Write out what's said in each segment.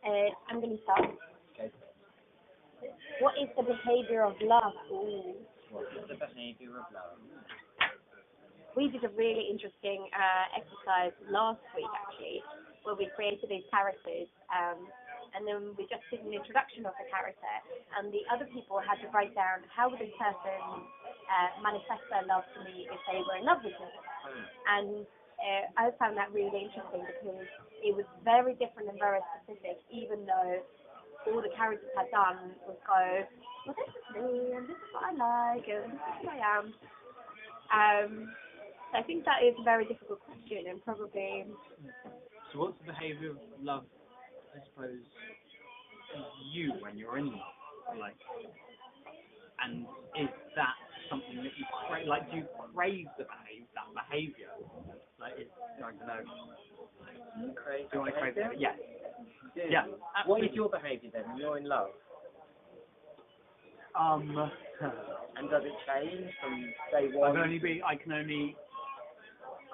I'm going to start. Okay. What is the behaviour of love? Ooh. What is the behaviour of love? We did a really interesting exercise last week, actually, where we created these characters, and then we just did an introduction of the character, and the other people had to write down how would this person manifest their love to me if they were in love with me. And I found that really interesting because it was very different and very specific, even though all the characters had done was go, well, this is me, and this is what I like, and this is who I am. So I think that is a very difficult question, and probably... So what's the behaviour of love, I suppose, you when you're in love? Like, and is that something that you crave? Like, do you crave that behaviour? Like, I don't know. Do you crave Do I crave behaviour? it? Yes. Yeah. Yeah. What is your behaviour then when you're in love? And does it change from day one? I can only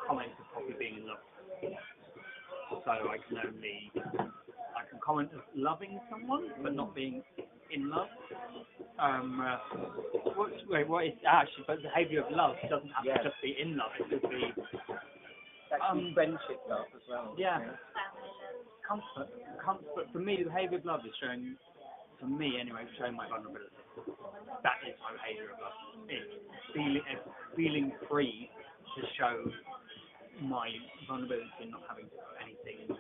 comment as probably being in love. So I can comment as loving someone but not being in love. What is actually? But behaviour of love doesn't have to just be in love. It could be friendship love as well. Yeah. Comfort. For me, the behaviour of love is showing. For me, anyway, showing my vulnerability. That is my behaviour of love. It's feeling free to show my vulnerability and not having to put anything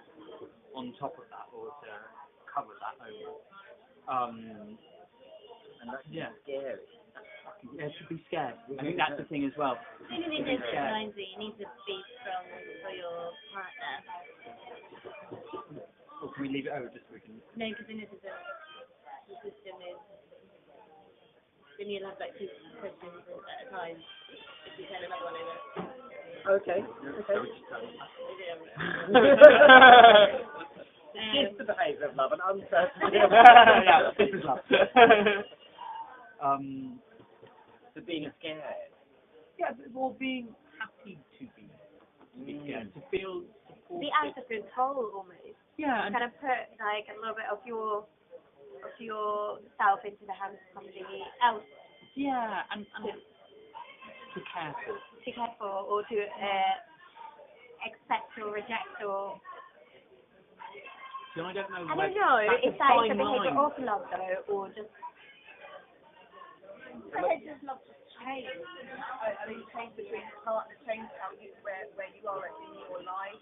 on top of that or to cover that over. And that's scary. Yeah, to be scared. I think that's the thing as well. Even in this society, you need to be strong for your partner. Or can we leave it over just so we can... No, because in this the system is, then you'll have like 2 questions at a time if you turn another one over. Okay. It's the behaviour of love and uncertainty. Yeah, this is love. To being scared. Yeah, or being happy to be scared, to feel supported. Be out of control, almost. Yeah. Kind of put like a little bit of yourself into the hands of somebody else. Yeah, and to care for. To care for, or to accept or reject, or... So I don't know. I don't know if that is a behaviour of love, though, or just... I think just love to change. I mean, change between partners, change how you where you are in your life.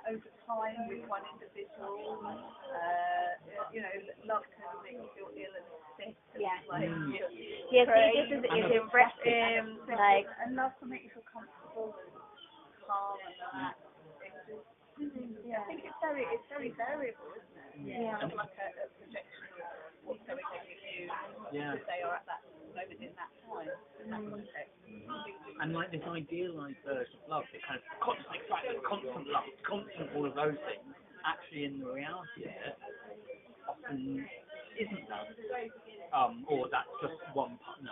Over time with one individual. Love can make you feel ill and sick. Yeah. Like, Yes, this is like... And love can make you feel comfortable, calm, and relaxed. I think it's very variable, isn't it? Yeah. It's like a projection of what's going on with you because they are at that moment in that time, in that context. And like this idealised version of love, it kind of constant excitement, constant love, constant all of those things. Actually, in the reality of it, often isn't that. Or that's just one part. No,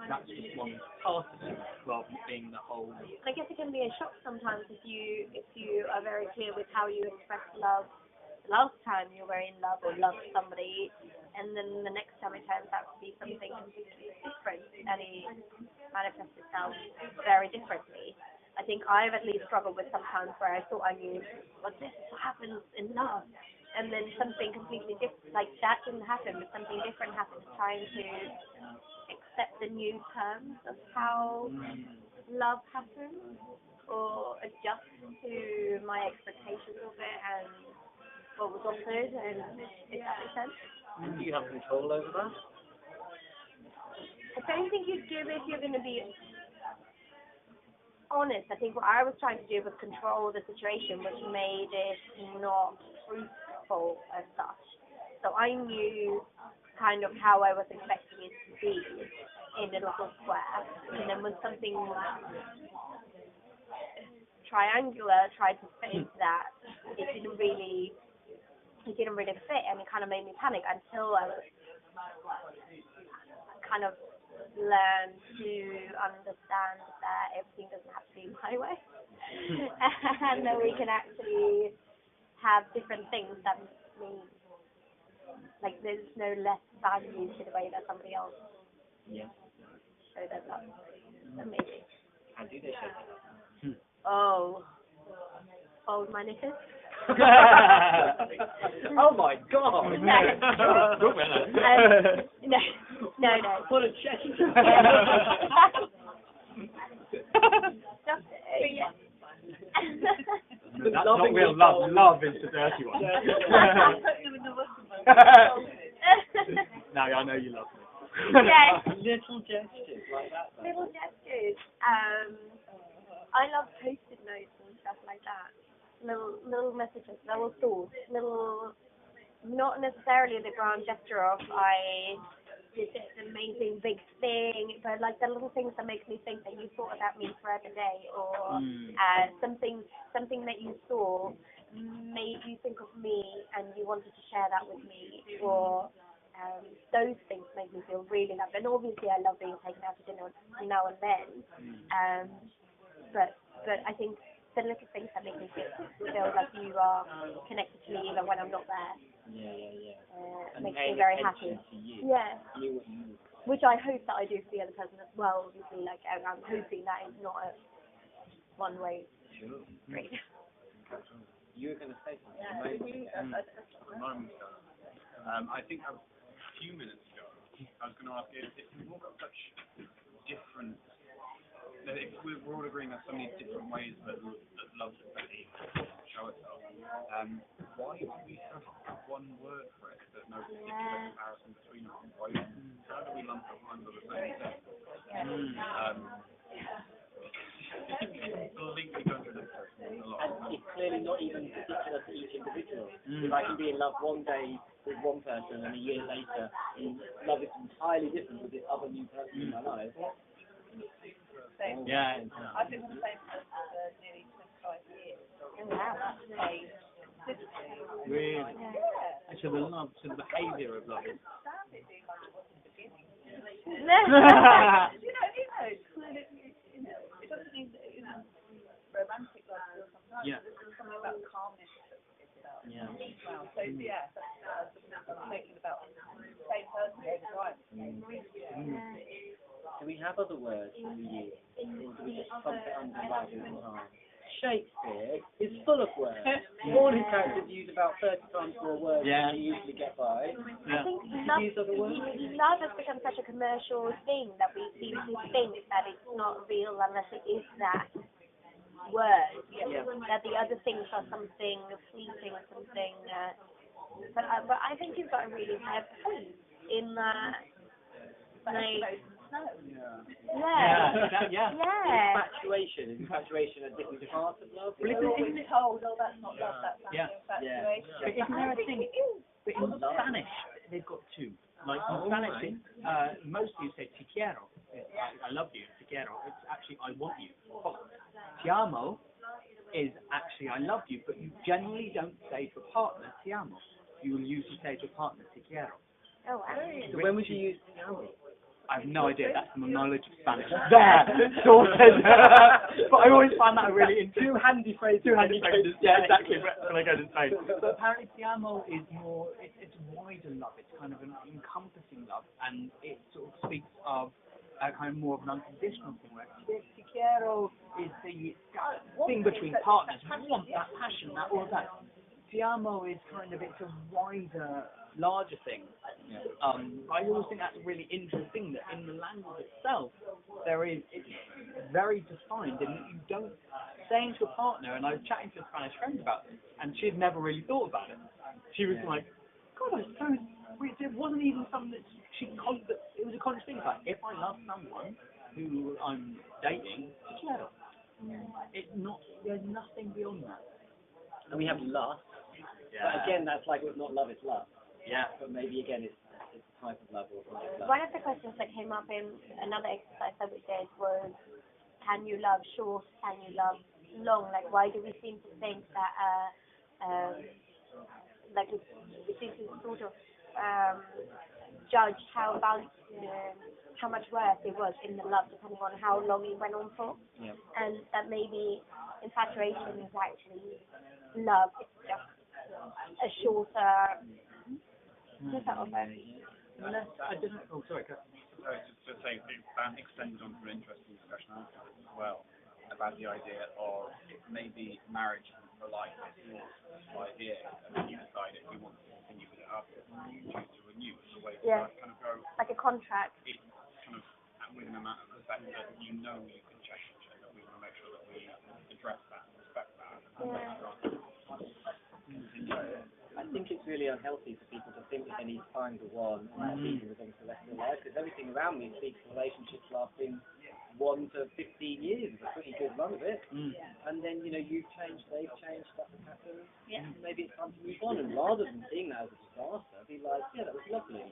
that's just one part of it, rather than being the whole. I guess it can be a shock sometimes if you are very clear with how you express love the last time you were in love or loved somebody, and then the next time it turns out to be something completely different, and it manifests itself very differently. I think I've at least struggled with sometimes where I thought I knew, well, this is what happens in love, and then something completely different, like that didn't happen, but something different happened, trying to accept the new terms of how love happens, or adjust to my expectations of it and what was offered, and if that makes sense. Do you have control over that? I don't think you do if you're going to be honest. I think what I was trying to do was control the situation, which made it not fruitful as such. So I knew kind of how I was expecting it to be in a little square, and then when something triangular tried to fit that, it didn't really fit, and it kind of made me panic until I was kind of learned to understand that everything doesn't have to be my way, and that we can actually have different things that mean like there's no less value to the way that somebody else Yeah. showed their love. Amazing. How do they show that? Oh, fold my knickers. Oh my God! No. No. What a check! Yeah. That's not real love. Love is the dirty one. No, I know you love me. Yes. Little gestures like that. Though. Little gestures. I love post-it notes and stuff like that. Little messages, little thoughts, little, not necessarily the grand gesture of I did this amazing big thing, but like the little things that make me think that you thought about me throughout the day, or something that you saw made you think of me and you wanted to share that with me, or those things make me feel really loved. And obviously I love being taken out to dinner now and then, but I think the little things that make me feel like you are connected to me even when I'm not there. Yeah. Makes me very happy. Yeah. Which I hope that I do for the other person as well. Obviously, like I'm hoping that it's not a one-way street. You were going to say something. I think a few minutes ago, I was going to ask if we've all got such different, if we're all agreeing on so many different ways that love should show itself, why do we have one word for it? There's no particular comparison between them. How do we lump it under the same thing? Completely contradictory. And it's clearly not even particular to each individual. I can be in love one day with one person and a year later love is entirely different with this other new person in my life. Yeah. I've been with the same person for nearly 25 years. That's changed considerably. Really? Yeah. So the love, so the behaviour of love is. It doesn't mean that it isn't romantic love still sometimes. Yeah. There's something about calmness that it's about. Yeah. Wow. So yeah, that's thinking about the same person every time. Do we have other words that we use? Or do we just pump it under love all the time? Shakespeare is full of words. All his characters use about 30 times more words than they usually get by. I think love has become such a commercial thing that we seem to think that it's not real unless it is that word. That the other things are something fleeting, something. But I think you've got a really fair point in that. Infatuation. Is infatuation a different part of love? We're always told, oh, that's not love, that's infatuation. But isn't there a thing? But in Spanish, they've got two. Like in Spanish, mostly you say te quiero. I love you, te quiero. It's actually I want you. Te amo is actually I love you, but you generally don't say to a partner te amo. You will usually say to a partner te quiero. Oh, wow. So when would you use te amo? I have no idea. That's my knowledge of Spanish. There, sorted. But I always find that a really interesting. Two handy phrases. Yeah, exactly. When I go to Spain. But apparently, te amo is more. It's wider love. It's kind of an encompassing love, and it sort of speaks of kind of more of an unconditional thing. Where te quiero is the thing between partners. We want that passion, that all of that. Te amo is kind of it's a wider, larger thing. I always think that's really interesting that in the language itself it's very defined and you don't saying to a partner, and I was chatting to a Spanish friend about this and she'd never really thought about it. She was like, God, I suppose it wasn't even something that it was a conscious thing. Like if I love someone who I'm dating, it's not, there's nothing beyond that. And we have lust. But again, that's like it's not love, it's love. Yeah. But maybe again, it's a type of love or type of love. One of the questions that came up in another exercise that we did was, can you love short? Can you love long? Like, why do we seem to think that, like, we seem to sort of judge how much worth it was in the love depending on how long it went on for? Yeah. And that maybe infatuation is actually love. It's just a shorter Just that offer. Unless, I didn't, oh sorry, go. Just saying, that extends on to an interesting discussion afterwards as well, about the idea of maybe marriage for life is your idea, and then you decide if you want to continue with it after, and you choose to renew. It's a way to kind of go, like a contract. it's kind of with an amount of respect that you know you can change, and that we want to make sure that we address that and respect that. I think it's really unhealthy for people to think that they need to find the one and not be with them for the rest of their life, because everything around me speaks of relationships lasting 1 to 15 years, a pretty good run of it. And then, you know, you've changed, they've changed, stuff has happened. Maybe it's time to move on, and rather than seeing that as a disaster, be like, yeah, that was lovely.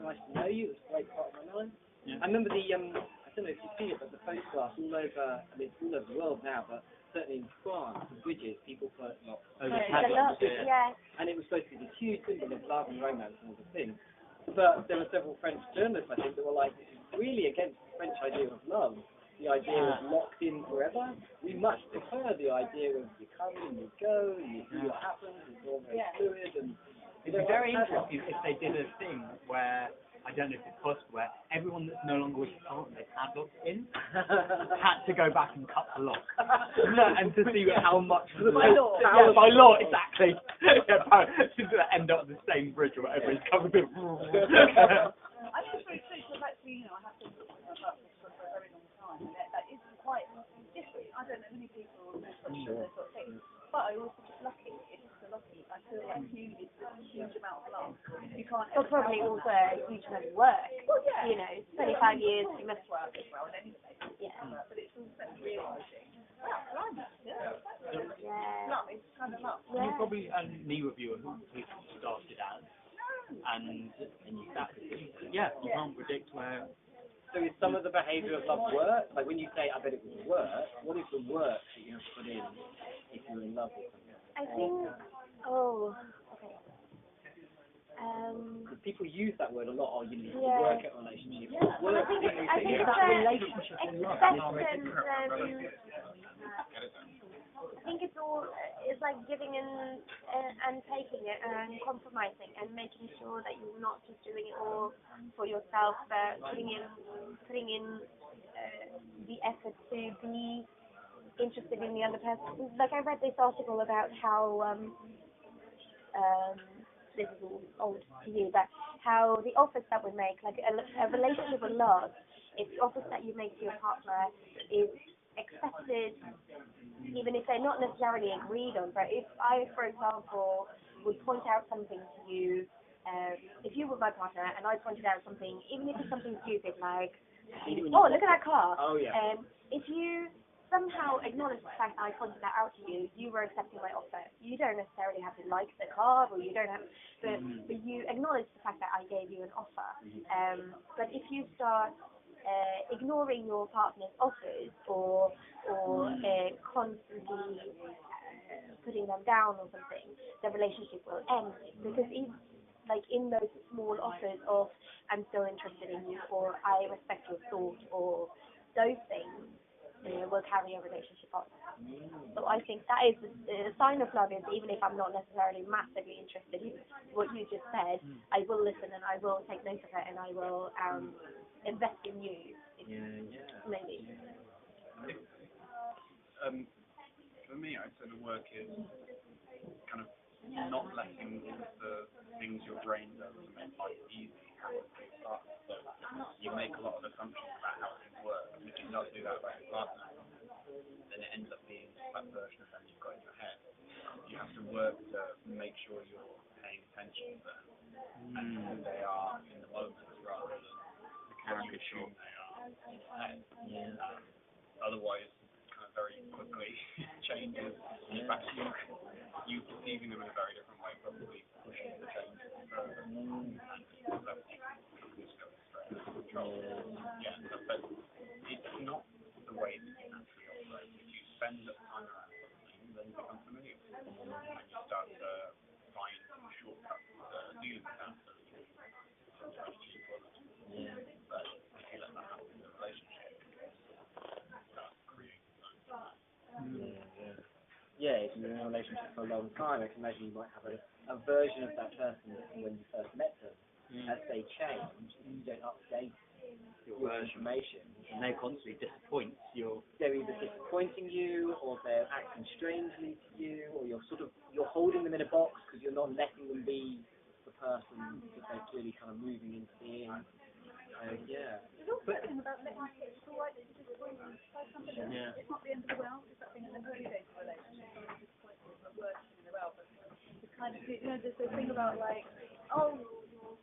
Nice to know you, it was a great part of my life. I remember the, I don't know if you've seen it, but the photographs all over, I mean, it's all over the world now, but certainly in France, the bridges, people put locks. And it was supposed to be this huge symbol of love and romance and all the things. But there were several French journalists, I think, that were like, this is really against the French idea of love, the idea of locked in forever. We much prefer the idea of you come and you go, and you see what happens, it's all very fluid. And it'd be very interesting if they did a thing where, I don't know if it's possible, where everyone that's no longer with the partner they had locked in had to go back and cut the lock. And to see how much... By law. By law, exactly. End up on the same bridge or whatever, it's covered with... I think it's very true, because actually, you know, I have been talking about this for a very long time, and that is quite different. I don't know many people who those sort of things, but I also just lucky. It's just lucky. I feel like you need a huge amount of love. You can't. But probably also a huge amount of work. Well, yeah. You know, 25 years, you must work as well in any place. But it's also realising. Love is kind of love. You're probably a new reviewer who started out. And that, you can't predict where. So is some of the behaviour of love work? Like when you say, I bet it would work, what is the work that you have to put in if you're in love with something? I think, okay. People use that word a lot, or you need to work at a relationship. Well, I think it's relationship in love. I think it's all, it's like giving in and taking it and compromising and making sure that you're not just doing it all for yourself, but putting in the effort to be interested in the other person. Like I read this article about how, this is all old to you, but how the offers that we make, like a relationship with love, if the offers that you make to your partner is accepted, even if they're not necessarily agreed on. But if I, for example, would point out something to you, if you were my partner and I pointed out something, even if it's something stupid like, oh, look at that car. If you somehow acknowledge the fact that I pointed that out to you, you were accepting my offer. You don't necessarily have to like the car, or you don't have, but you acknowledge the fact that I gave you an offer. But if you start ignoring your partner's offers or constantly putting them down or something, the relationship will end. Because even like in those small offers of I'm still interested in you, or I respect your thought, or those things will carry a relationship on. So I think that is a sign of love, is even if I'm not necessarily massively interested in what you just said, I will listen and I will take note of it and I will invest in you. Maybe. For me, I'd say the work is kind of not letting the things your brain does to make life easy happen to your partner. So you make a lot of assumptions about how things work, and if you not do that about your partner, then it ends up being that version of them you've got in your head. You have to work to make sure you're paying attention to them and who they are in the moment rather than what you assume they are in your head. Otherwise, kind of very quickly changes. In fact, you perceiving them in a very different way probably pushes the change further. And that's control. But it's not the way that you naturally operate. If you spend time around something, then you become familiar with it. And you start to find shortcuts dealing with that so that you can sometimes use others. But if you let that happen in a relationship, it starts to create its own. Yeah, it's you're in a relationship for a long time, I can imagine you might have a version of that person from when you first met them. As they change, you don't update your information. And they constantly disappoint. They're either disappointing you, or they're acting strangely to you, or you're holding them in a box because you're not letting them be the person that they're clearly kind of moving into being. Yeah. There's also a thing about letting it's all right to disappoint somebody. Yeah. It's not the end of the world. It's that thing in the early days of a relationship. Someone disappoints you, but works in the world. But it's kind of, there's this thing about like, oh,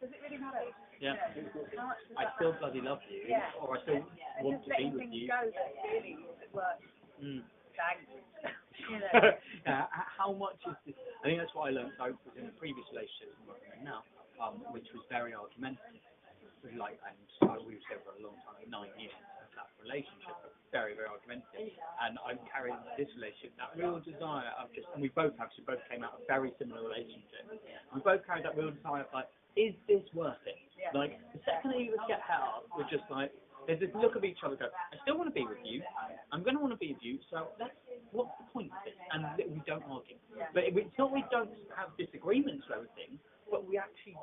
does it really matter? Yeah. How much does I that still matter? bloody love you, Yeah. or I still want to be with you. Go that really works. Thanks. Yeah, how much is this? I think that's what I learned. So I was in a previous relationship I'm working in now, which was very argumentative. It was like, and we were together for a long time, 9 years. That relationship was very, very argumentative. And I'm carrying this relationship, that real desire of just, and we both came out of very similar relationships. We both carried that real desire of like, is this worth it? Yeah. Like, the second that you get out, we're just like, there's this look of each other go, I still want to be with you, I'm going to want to be with you, so what's the point of this? And we don't argue. But it's not we don't have disagreements or everything, but we actually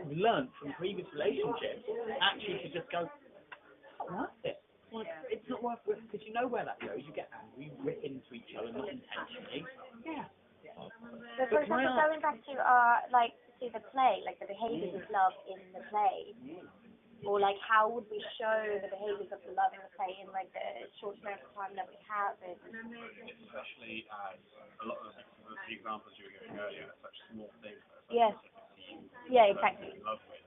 learned from previous relationships actually to just go, it's not worth it. Like, it's not worth it, because you know where that goes. You get angry, rip into each other, not intentionally. Yeah. But for example, going back to to the play, like the behaviours of love in the play, or like how would we show the behaviours of the love in the play in like the short amount of time that we have? Especially as a lot of the examples you were giving earlier are such small things that are so Yes. specific to you. Yeah, exactly. In love with,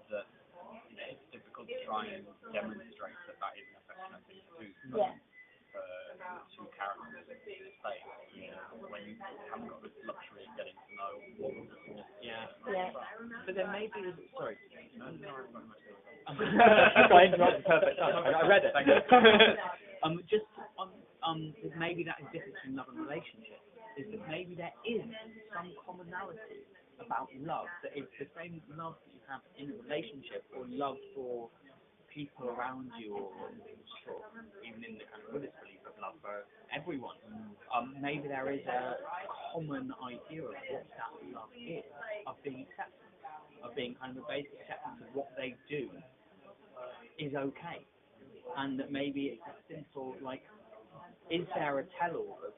that it's difficult to try and demonstrate that is an affectionate thing to do. Yeah. For two characters in this play, when you haven't got the luxury of getting to know what was Yeah. But there may be, sorry. No, I interrupted, perfect. I read it, thank you. Just maybe that is different between love and relationship, is that maybe there is some commonality about love, that it's the same love that you have in a relationship, or love for people around you, or even in the kind of Buddhist belief of love for everyone. Maybe there is a common idea of what that love is, of being accepted, of being kind of a basic acceptance of what they do is okay, and that maybe it's a simple, like, is there a tell-all of...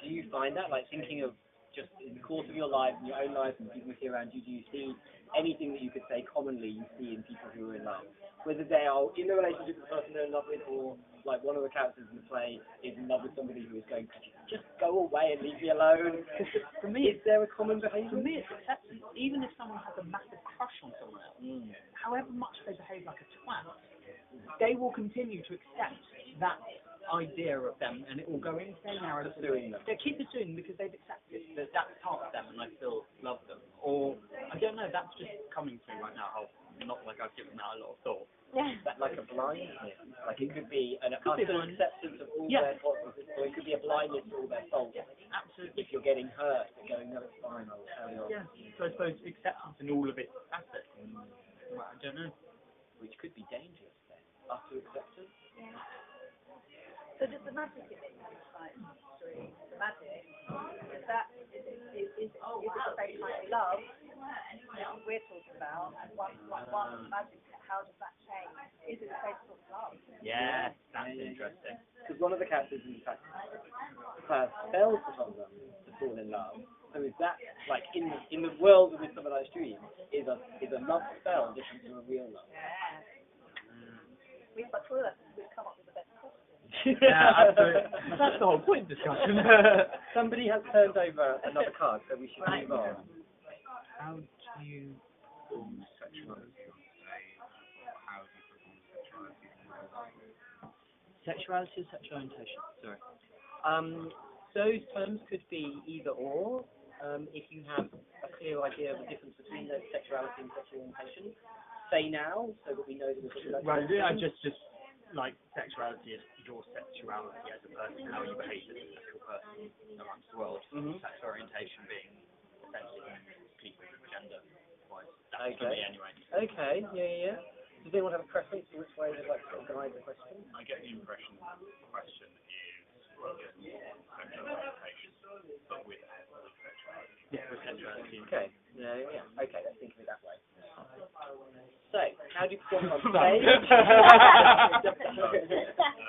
Do you find that, like, thinking of just in the course of your life, in your own life, and people who see around you, do you see anything that you could say commonly you see in people who are in love? Whether they are in a relationship with the person they're in love with, or like one of the characters in the play is in love with somebody who is going to just go away and leave me alone. For me, is there a common behaviour? For me, it's acceptance. Even if someone has a massive crush on someone else, however much they behave like a twat, they will continue to accept that idea of them, and it will go into their narrative. They keep pursuing because they've accepted that that's part of them, and I still love them. Or I don't know. That's just coming to me right now. Not like I've given that a lot of thought. Yeah. That like a blindness, like it could be an utter acceptance of all their faults, or it could be a blindness to all their faults. Yeah, absolutely. If you're getting hurt, you're going, no, it's fine, I'll carry on. Yeah. So I suppose acceptance in all of its aspects. Well, I don't know. Which could be dangerous then. Utter acceptance. So just the magic in it, like, the magic, is that, is it the same kind of love that we're talking about, and one magic, how does that change? Is it the same sort of love? Yeah, that's interesting. Because one of the characters, in fact, has spells put on them to fall in love. So is that, like, in the world of Midsummer Night's Dream, is a love spell different to a real love? We've got two of us, we've come up with the best question. Yeah, absolutely. That's the whole point of discussion. Somebody has turned over another card, so we should move on. How do you perform sexuality on stage, or how do you perform sexuality in real life? Sexuality or sexual orientation? Sorry. Those terms could be either or. If you have a clear idea of the difference between those sexuality and sexual orientation, say now, so that we know that we're talking about. Right, yeah, just like sexuality is your sexuality as a person, how you behave as a sexual person amongst the world. Sexual orientation being essentially people with gender-wise. That's for me anyway. Okay, yeah. Does anyone have a preference for which way they'd like to organise the question? I get the impression that the question is sexual orientation, but with sexuality. Yeah, with sexuality. Okay. Yeah. Okay, let's think of it that way. So, how do you perform on stage?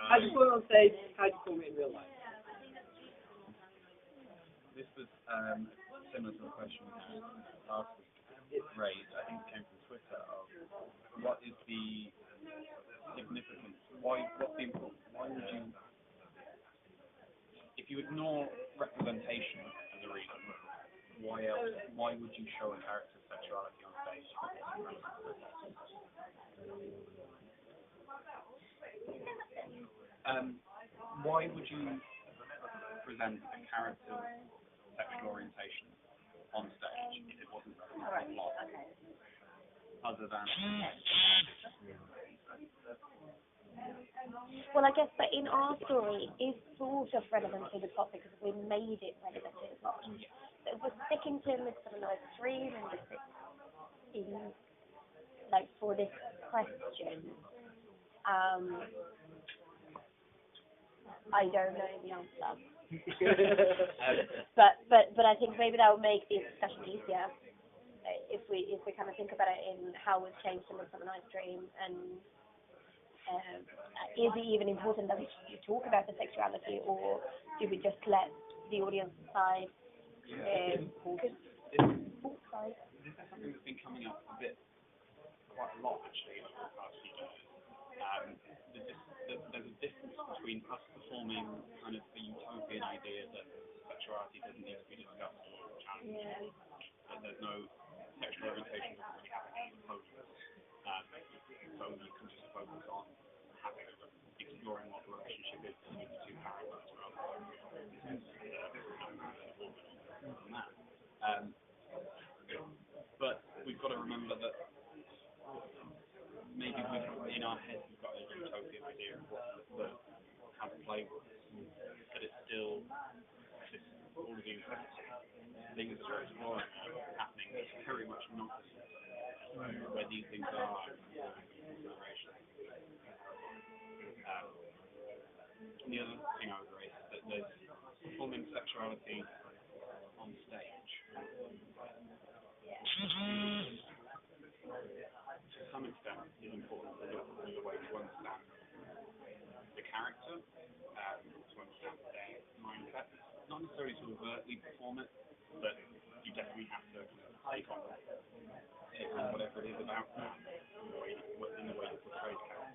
How do you perform on stage? How do you perform it in real life? This was similar to the question we had last week. It's raised, I think it came from Twitter, of what is the significance, why would you, if you ignore representation as a reason, why would you show a character's sexuality on stage? Why would you present a character's sexual orientation on stage if it wasn't relevant other than Well, I guess, but in our story, it's sort of relevant to the plot because we made it relevant to the plot. So if we're sticking to Midsummer Night's Dream and just in, like, for this question, I don't know the answer. but I think maybe that would make the discussion easier if we kind of think about it in how we've changed the Midsummer Night's Dream, and is it even important that we talk about the sexuality, or do we just let the audience decide? This is something that's been coming up quite a lot actually over the past few years. There's a difference between us performing kind of the utopian idea that sexuality doesn't need to be discussed or challenged, that there's no sexual orientation doesn't really have to be imposed, so you can just focus on exploring what the relationship is between the two characters rather than that. But we've got to remember that maybe in our heads we've got a utopian idea of how to play with this, but it's still all of these things that are exploring happening. It's very much not where these things are consideration. The other thing I would raise is that there's performing sexuality on stage. To some extent, is important as a way to understand the character, to understand their mindset. Not necessarily to overtly perform it, but you definitely have to take on whatever it is about that in the way you portray the character.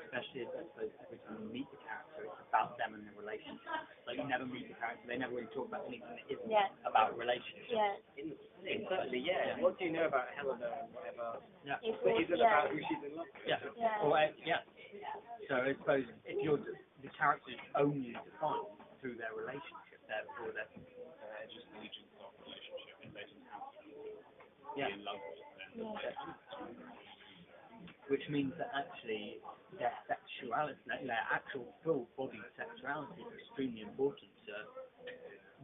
Especially if, I suppose, every time you meet the character, it's about them and their relationship. Like, you never meet the character, they never really talk about anything that isn't about relationships. Yeah. Certainly, yeah. What do you know about Helena and whatever? Yeah. But is it about who she's in love with? Yeah. So I suppose if the character is only defined through their relationship, therefore they're just agents of relationship, and they don't have to be in love with them. Which means that actually their sexuality, their actual full body sexuality is extremely important to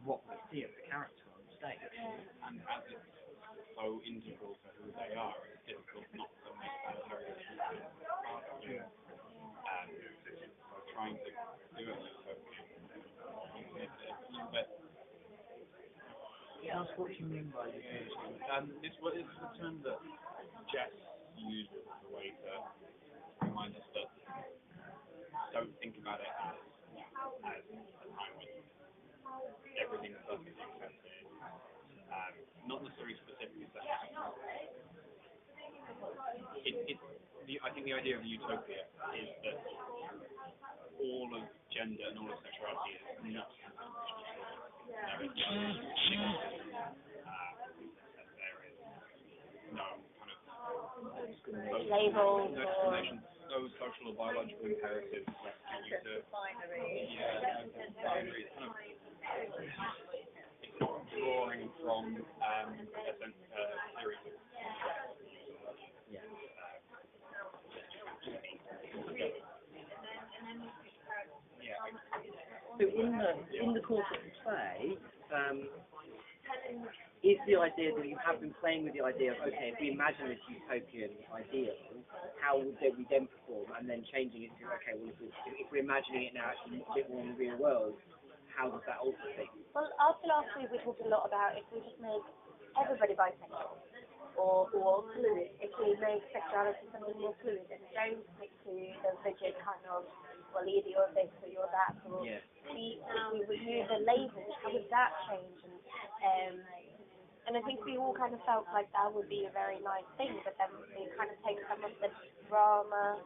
what we see of the character on stage. And as it's so integral to who they are, it's difficult not to make that very important part of it. So trying to do it so it's a little bit. Tell us what you mean by this. This is the term that Jess uses as a way to remind us that don't think about it as a time when everything's perfectly accepted. Not necessarily specifically to how. I think the idea of utopia is that all of gender and all of sexuality is not there is no kind of Labels. No discrimination, no social or biological imperatives left to you to binary. It's not drawing from a series of So in the course of the play, is the idea that you have been playing with the idea of, okay, if we imagine this utopian ideal, how would we then perform, and then changing it to, okay, well, if we're imagining it now actually a bit more in the real world, how does that alter things? Well, after last week we talked a lot about if we just make everybody bisexual or fluid, if we make sexuality something more fluid and don't stick to the rigid kind of, well, either you're this or you're that, or Yeah. we remove the labels, how would that change? And I think we all kind of felt like that would be a very nice thing, but then it kind of takes some of the drama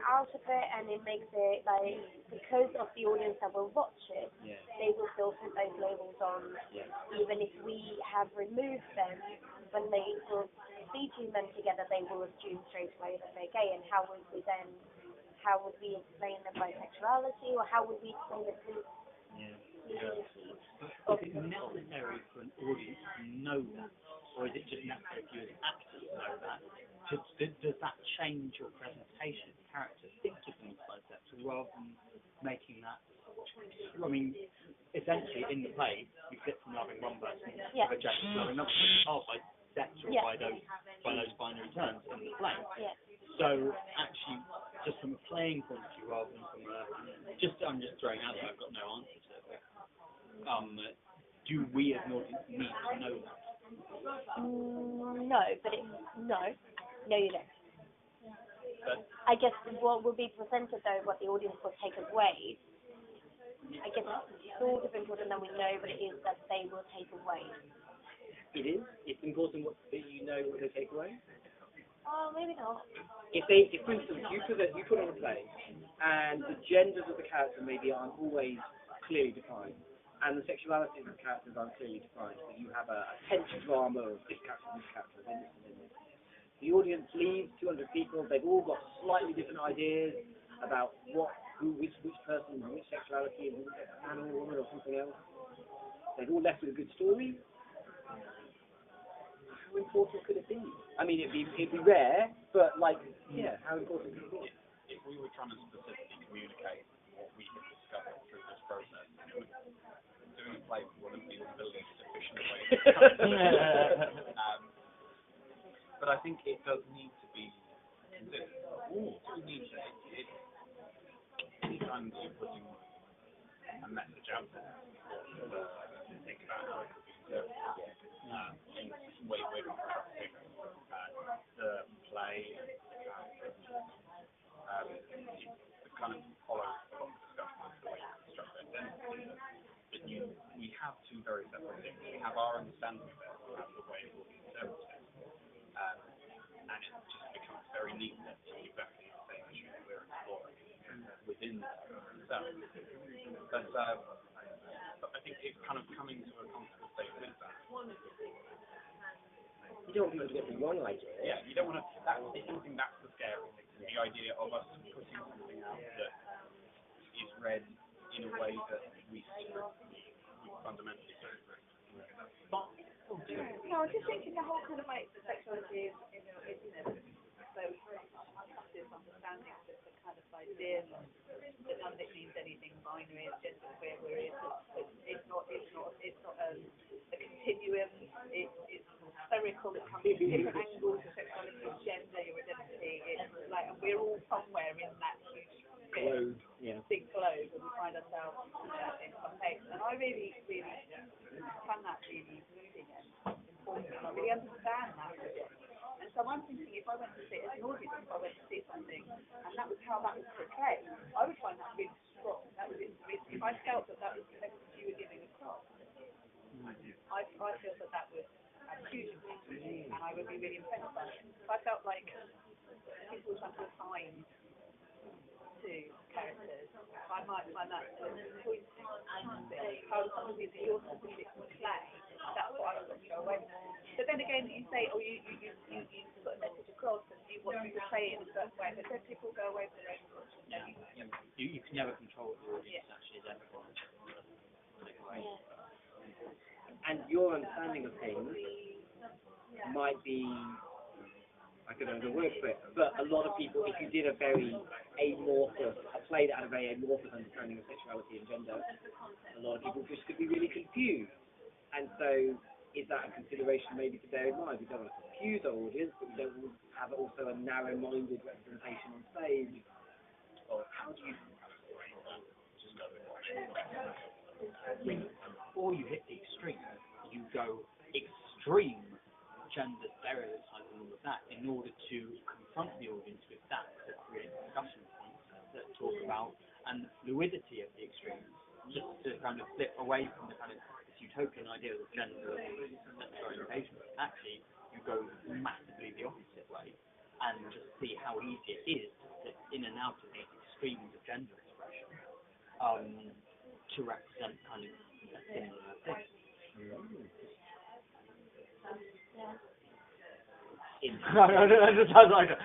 out of it, and it makes it like, because of the audience that will watch it, Yeah. they will still put those labels on, Yeah. even if we have removed them. When they will see two men together, they will assume straight away that they're gay, and how would we explain their bisexuality, or how would we explain the fluidity? But is it necessary for an audience to know that, or is it just necessary for you as actors to know that? Does that change your presentation of characters, think of them as bisexual, rather than making that? I mean, essentially in the play, you flip from loving one person Yeah. to rejecting loving another person. Are bisexual Yeah. by those binary terms in the play. Yeah. So actually, just from a playing point of view, rather than from a I'm just throwing out there. I've got no answer to it. Do we as an audience need to know that? No, you don't. But I guess what will be presented though, what the audience will take away, I guess it's sort of important that we know what it is that they will take away. It is. It's important that you know what they take away. Oh, maybe not. If for instance, you put on a play, and the genders of the characters maybe aren't always clearly defined, and the sexualities of the characters aren't clearly defined, but you have a tense drama of this character, and this. The audience leaves 200 people. They've all got slightly different ideas about which person, which sexuality, and man or woman or something else. They've all left with a good story. How important could it be? I mean, it'd be rare, but like, yeah, how important could it be? If we were trying to specifically communicate what we had discovered through this process, doing a play wouldn't be the building sufficient way. But I think it does need to be considered. Anytime that you're putting a message out there, to think about how it could be interpreted, in the way we're constructing the play, it kind of follows a lot of discussion as to the way you construct identity. But we have two very separate things. We have our understanding of it, we have the way it will be interpreted. And it just becomes very neat that it's exactly the same issue that we're exploring within the text itself. But I think it's kind of coming to a comfortable state with that. You don't want people to get the wrong idea. Yeah, you don't want to. I think that's the scary thing. The idea of us putting something out that is read in a way that we fundamentally don't. No, I'm just thinking the whole kind of like sexuality is, so this understanding of the kind of idea that none of it means anything binary, it's just where we're it's not a continuum, it's spherical, it comes from different angles, your sexuality, your gender, your identity, it's like, and we're all somewhere in that huge big globe, and we find ourselves in some place. And I really, really find that really moving and important, and I really understand that. And so I'm thinking, if I went to see, as an audience, if I went to see something, and that was how that was portrayed, I would find that really strong. That was if I felt that was the message you were giving across, I feel that would have huge impact on me, and I would be really impressed by it. So I felt like people were trying to assign to characters. I might find that disappointing. How somebody that you're specific to play, that's what I was going to go away from. But then again, you say, oh, you put a message across and you want to portray it in a certain way, but then people go away from their own. You can never control what the audience actually is ever going to take away. And your understanding of things might be, I don't know the word for it, but a lot of people, if you did a play that had a very amorphous understanding of sexuality and gender, a lot of people just could be really confused. And so, is that a consideration maybe to bear in mind? We don't want to confuse our audience, but we don't want to have also a narrow-minded representation on stage. Or how do you... or you hit the extreme, you go extreme gender stereotype and all of that in order to confront the audience with that, to create discussion points that talk about and the fluidity of the extremes, just to kind of flip away from the kind of this utopian idea of gender and sexual orientation. Actually, you go massively the opposite way and just see how easy it is to slip in and out of these extremes of gender expression to represent kind of a similar thing.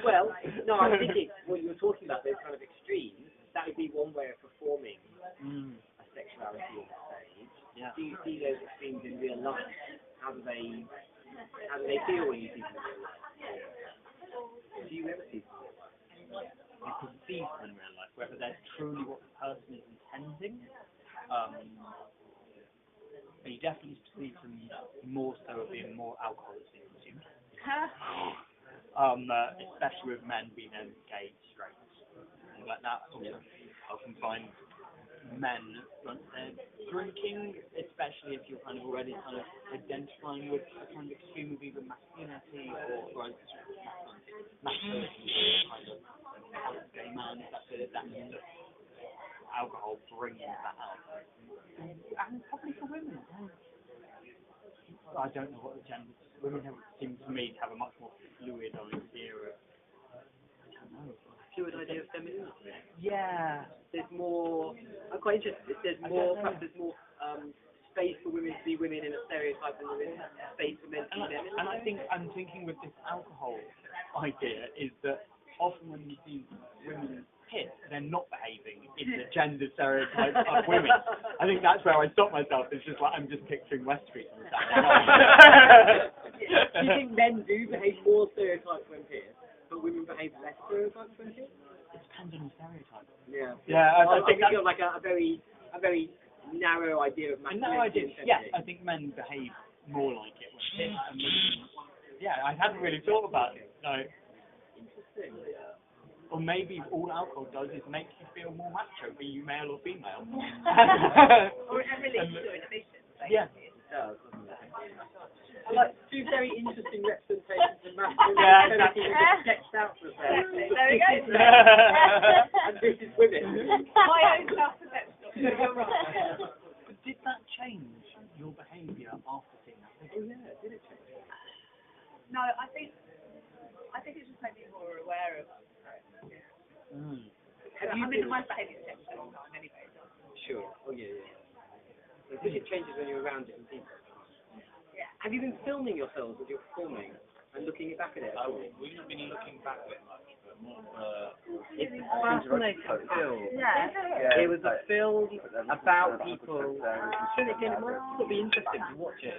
Well, no, I'm thinking what you were talking about, those kind of extremes, that would be one way of performing a sexuality on stage. Yeah. Do you see those extremes in real life? How do they feel when you see them in real life? Do you ever see them in real life? You can see them in real life, whether they're truly what the person is intending. But you definitely see them more so of being more alcohol that's being consumed. Especially with men being gay, straight, things like that. Also, I can find men once they're drinking, especially if you're kind of already kind of identifying with a kind of extreme of either masculinity or masculinity, kind of gay man, that alcohol brings that out. And probably for women. I don't know what the gender. Women seem to me to have a much more fluid idea of. I don't know. Fluid idea of femininity. Yeah. There's more. I'm quite interested. Perhaps there's more space for women to be women in a stereotype than there is space for men to be men. And I think I'm thinking with this alcohol idea is that often when you see women hit, they're not behaving in the gender stereotype of women. I think that's where I stop myself. It's just like I'm just picturing West Street on the Saturday. Do you think men do behave more stereotyped when hit, but women behave less stereotyped when hit? It depends on the stereotype. Yeah. Yeah, I think you've got like a very narrow idea of masculinity. Yes, I think men behave more like it when hit. And women, yeah, I hadn't really thought about it. Like, Interesting. or maybe all alcohol does is make you feel more macho, be you male or female. Or it relates to innovation. Yeah. It does, doesn't it? I like two very interesting representations of masculinity that sketched out for us. There we go. And this is women. My own self-perception. You're right. But did that change your behaviour after seeing that? Oh yeah, did it change? No, I think it's just made me more aware of. I mean, my behaviour changed a long time anyway. Sure. Oh yeah. I think it changes when you're around different people. Yeah. Have you been filming yourselves as you're performing and looking back at it? We've not been looking back that much, but more It's a fascinating film. Yeah. It was a film about people. It might be interesting to watch it.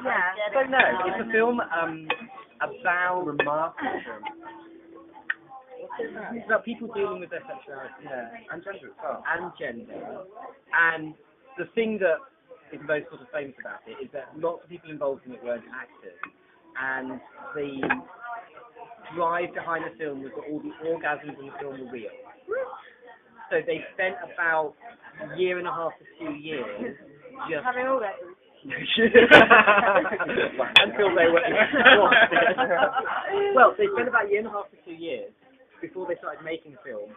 Yeah. I don't know. It's a film about remarkable. It's about people dealing with their sexuality. Yeah. And gender as well. And gender. And the thing that is most sort of famous about it is that lots of people involved in it weren't actors. And the drive behind the film was that all the orgasms in the film were real. So they spent about a year and a half to 2 years just Having orgasms. until they were exhausted. Well, they spent about a year and a half to 2 years before they started making the film,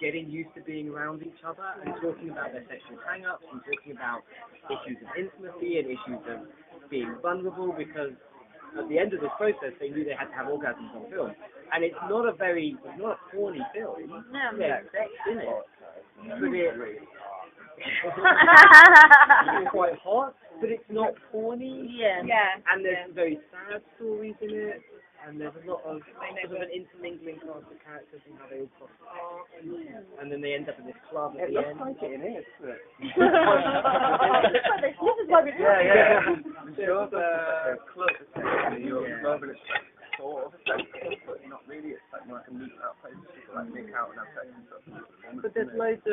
getting used to being around each other and talking about their sexual hang-ups and talking about issues of intimacy and issues of being vulnerable, because at the end of this process they knew they had to have orgasms on film. And it's not a porny film. No, There's sex in it. But it's quite hot, but it's not porny. Yeah. Yeah. And there's some very sad stories in it. And there's a lot of sort of an intermingling cast of characters and how they all cross paths, and then they end up in this club at the end. It looks like it in it, doesn't it? This is why we're talking. Yeah. Sure, the club essentially, you're club and it's sort of a sex club, but not really. It's like more like a meet out place, people like nick out and have sex and stuff. But there's loads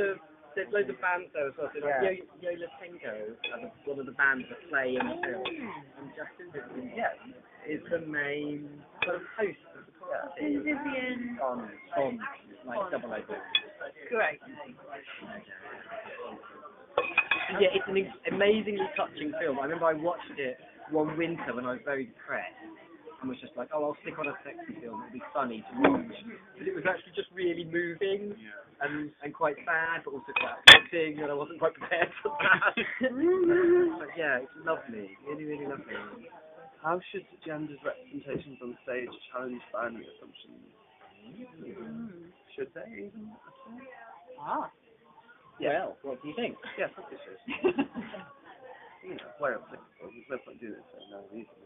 of bands there as well. So like Yola Tengo, one of the bands that play in the film, and Justin Vivian is the main sort of host of the podcast. Vivian. On like double O. Great. Yeah, it's an amazingly touching film. I remember I watched it one winter when I was very depressed and was just like, oh, I'll stick on a sexy film, it'll be funny to watch. But it was actually just really moving and quite sad, but also quite uplifting, and I wasn't quite prepared for that. But yeah, it's lovely, really, really lovely. How should gendered representations on stage challenge binary assumptions? Should they even? Ah. Yeah. Well, what do you think? Yeah, probably should. You know, where applicable. There's no point doing it for no reason.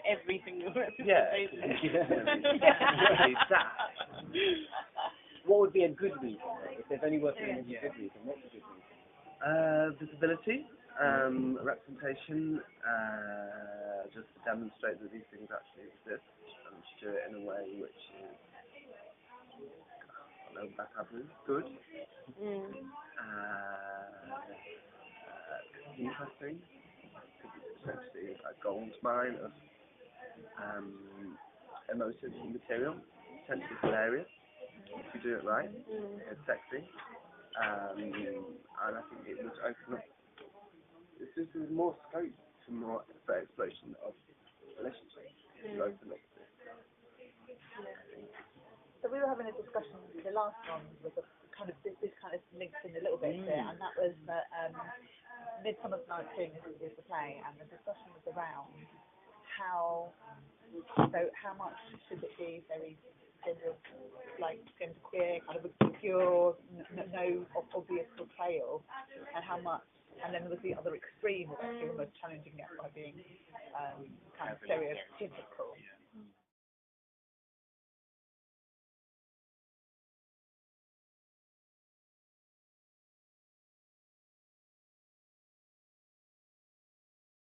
Every single Yeah. That. What would be a good reason? If there's only working in a good reason, what's a good reason? Visibility, representation, just to demonstrate that these things actually exist, and to do it in a way which is, I don't know, backhanded, good. Interesting, because it's essentially a gold mine of emotive material, potentially hilarious if you do it right. It's sexy, and I think it would open up. There's more scope for exploration of relationships if you open up this. So we were having a discussion. The last one was a kind of this kind of links in a little bit there, and that was that Midsummer's Night's Dream is the play, and the discussion was around how much should it be very gender, like genderqueer, kind of obscure, no obvious portrayal, and how much. And then there was the other extreme of actually almost challenging it by being kind of stereotypical.